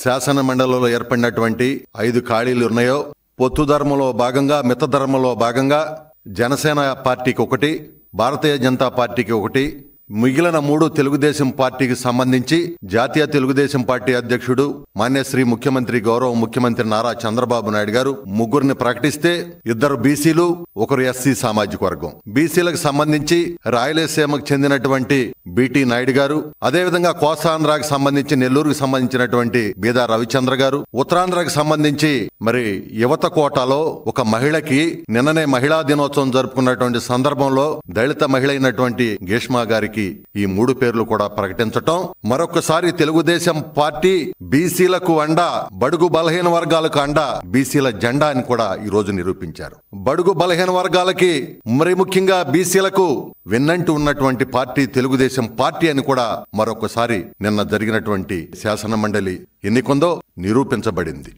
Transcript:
శాసన మండలిలో ఏర్పడినటువంటి 5 ఖాళీలు ఉన్నాయో పొత్తు ధర్మంలో భాగంగా మిత ధర్మంలో భాగంగా జనసేన పార్టీకి 1, భారతీయ జనతా పార్టీకి 1, మిగిలిన 3 తెలుగుదేశం పార్టీకి సంబంధించి జాతీయ తెలుగుదేశం పార్టీ అధ్యక్షుడు మాన్యశ్రీ ముఖ్యమంత్రి గౌరవ ముఖ్యమంత్రి నారా చంద్రబాబు నాయుడు గారు 3 ప్రకటిస్తే 2 బీసీలు 1 ఎస్సీ సామాజిక వర్గం. బీసీలకు సంబంధించి రాయలసీమకు చెందినటువంటి బిటి నాయుడు గారు, అదేవిధంగా కోస్తాంధ్రాకు సంబంధించి నెల్లూరుకు సంబంధించినటువంటి బీదా రవిచంద్ర గారు, ఉత్తరాంధ్రకు సంబంధించి మరి యువత కోటాలో ఒక మహిళకి నిన్ననే మహిళా దినోత్సవం జరుపుకున్నటువంటి సందర్భంలో దళిత మహిళ అయినటువంటి గేష్మా గారికి ఈ 3 పేర్లు కూడా ప్రకటించటం మరొకసారి తెలుగుదేశం పార్టీ బీసీలకు అండ, బడుగు బలహీన వర్గాలకు అండ, బీసీల జెండా అని కూడా ఈ రోజు నిరూపించారు. బడుగు బలహీన వర్గాలకి మరి ముఖ్యంగా బీసీలకు వెన్నంటూ ఉన్నటువంటి పార్టీ తెలుగుదేశం పార్టీ అని కూడా మరొకసారి నిన్న జరిగినటువంటి శాసన మండలి ఎన్నికంలో నిరూపించబడింది.